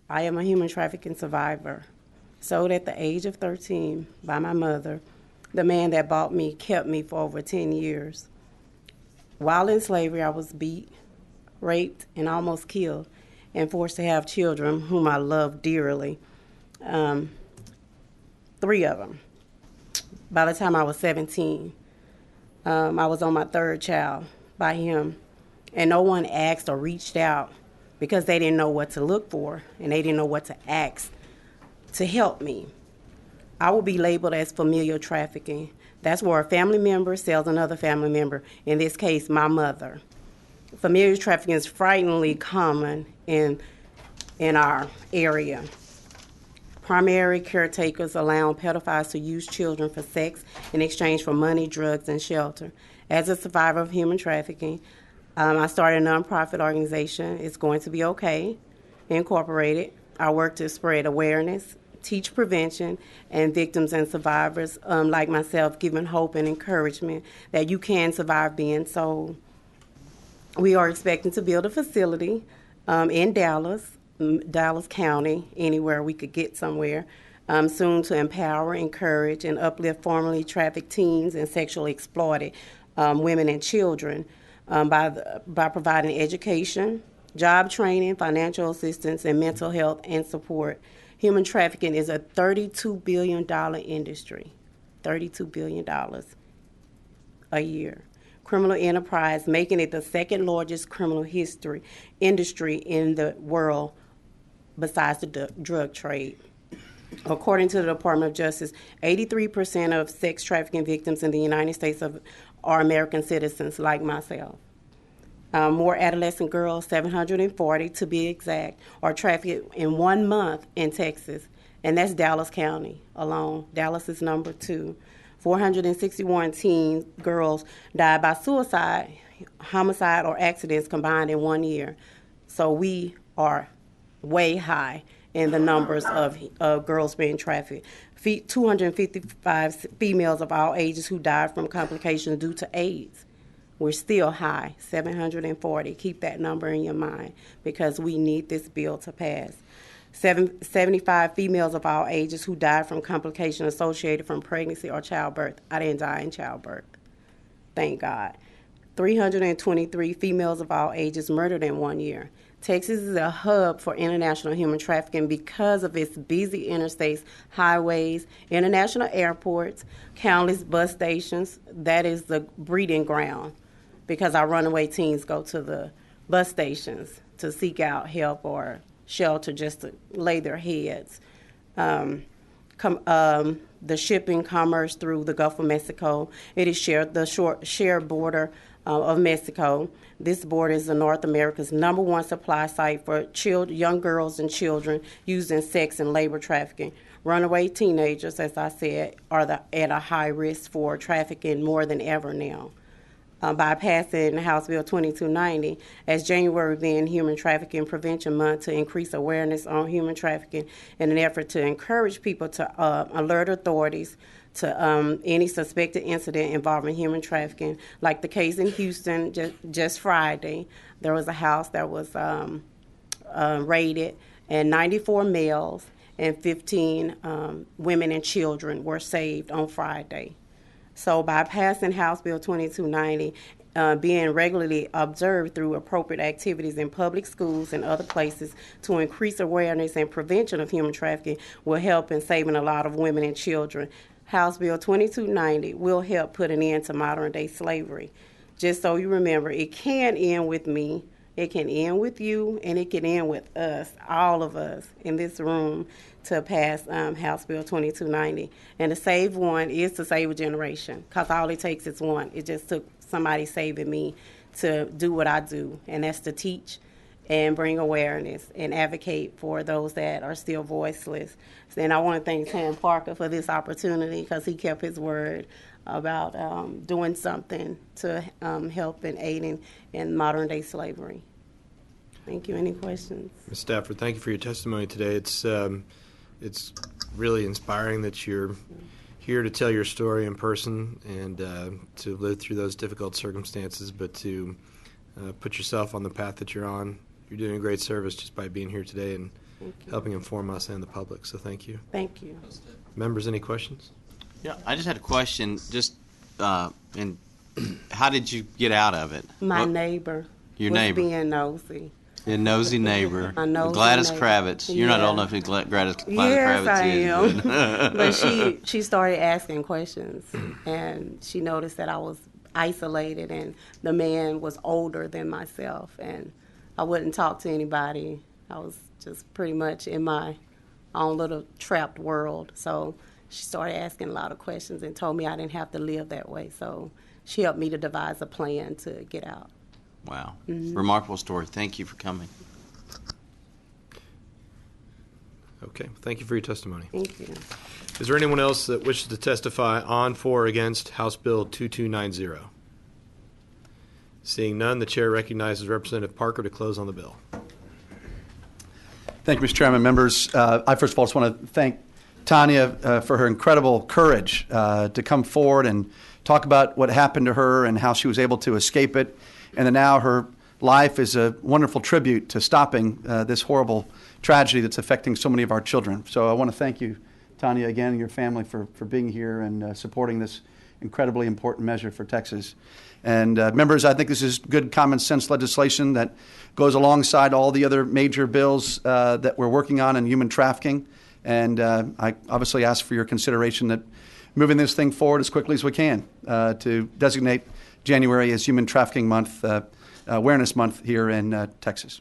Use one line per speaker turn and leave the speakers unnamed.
I am a human trafficking survivor, sold at the age of 13 by my mother. The man that bought me kept me for over 10 years. While in slavery, I was beat, raped, and almost killed, and forced to have children whom I loved dearly. 3 of them. By the time I was 17, I was on my 3rd child by him, and no one asked or reached out because they didn't know what to look for and they didn't know what to ask to help me. I will be labeled as familial trafficking. That's where a family member sells another family member, in this case, my mother. Familial trafficking is frighteningly common in our area. Primary caretakers allow pedophiles to use children for sex in exchange for money, drugs, and shelter. As a survivor of human trafficking, I started a nonprofit organization, It's Going to Be Okay, Incorporated. I work to spread awareness, teach prevention, and victims and survivors like myself, giving hope and encouragement that you can survive being sold. We are expecting to build a facility in Dallas County, anywhere we could get somewhere, soon, to empower, encourage, and uplift formerly trafficked teens and sexually exploited women and children by providing education, job training, financial assistance, and mental health and support. Human trafficking is a $32 billion industry, $32 billion a year. Criminal enterprise, making it the 2nd largest criminal industry in the world besides the drug trade. According to the Department of Justice, 83% of sex trafficking victims in the United States are American citizens like myself. More adolescent girls, 740 to be exact, are trafficked in 1 month in Texas, and that's Dallas County alone. Dallas is number 2. 461 teen girls died by suicide, homicide, or accidents combined in 1 year. So we are way high in the numbers of girls being trafficked. 255 females of all ages who died from complications due to AIDS. We're still high, 740. Keep that number in your mind because we need this bill to pass. 75 females of all ages who died from complications associated from pregnancy or childbirth. I didn't die in childbirth, thank God. 323 females of all ages murdered in 1 year. Texas is a hub for international human trafficking because of its busy interstates, highways, international airports, countless bus stations. That is the breeding ground because our runaway teens go to the bus stations to seek out help or shelter just to lay their heads. The shipping commerce through the Gulf of Mexico, it is shared border of Mexico. This border is North America's #1 supply site for young girls and children used in sex and labor trafficking. Runaway teenagers, as I said, are at a high risk for trafficking more than ever now. By passing House Bill 2290, as January being Human Trafficking Prevention Month, to increase awareness on human trafficking in an effort to encourage people to alert authorities to any suspected incident involving human trafficking, like the case in Houston just Friday. There was a house that was raided, and 94 males and 15 women and children were saved on Friday. So by passing House Bill 2290, being regularly observed through appropriate activities in public schools and other places to increase awareness and prevention of human trafficking will help in saving a lot of women and children. House Bill 2290 will help put an end to modern-day slavery. Just so you remember, it can end with me, it can end with you, and it can end with us, all of us in this room, to pass House Bill 2290. And to save one is to save a generation, because all it takes is one. It just took somebody saving me to do what I do, and that's to teach and bring awareness and advocate for those that are still voiceless. And I want to thank Sam Parker for this opportunity because he kept his word about doing something to help and aid in modern-day slavery. Thank you. Any questions?
Ms. Stafford, thank you for your testimony today. It's really inspiring that you're here to tell your story in person and to live through those difficult circumstances, but to put yourself on the path that you're on. You're doing a great service just by being here today, and helping inform us and the public. So thank you.
Thank you.
Members, any questions?
Yeah, I just had a question. And how did you get out of it?
My neighbor.
Your
was
neighbor.
being nosy.
Your nosy neighbor.
My nosy
Gladys
neighbor.
Kravitz. You're not
Yeah.
old enough to Gladys
Yes,
Kravitz
I
is.
am. But she started asking questions, and she noticed that I was isolated, and the man was older than myself, and I wouldn't talk to anybody. I was just pretty much in my own little trapped world. So she started asking a lot of questions and told me I didn't have to live that way. So she helped me to devise a plan to get out.
Wow. Remarkable story. Thank you for coming.
Okay. Thank you for your testimony.
Thank you.
Is there anyone else that wishes to testify on, for, or against House Bill 2290? Seeing none, the chair recognizes Representative Parker to close on the bill.
Thank you, Mr. Chairman. Members, I first of all just want to thank Tanya for her incredible courage to come forward and talk about what happened to her and how she was able to escape it, and that now her life is a wonderful tribute to stopping this horrible tragedy that's affecting so many of our children. So I want to thank you, Tanya, again, and your family for being here and supporting this incredibly important measure for Texas. And members, I think this is good common sense legislation that goes alongside all the other major bills that we're working on in human trafficking. And I obviously ask for your consideration that moving this thing forward as quickly as we can to designate January as Human Trafficking Month, Awareness Month here in Texas.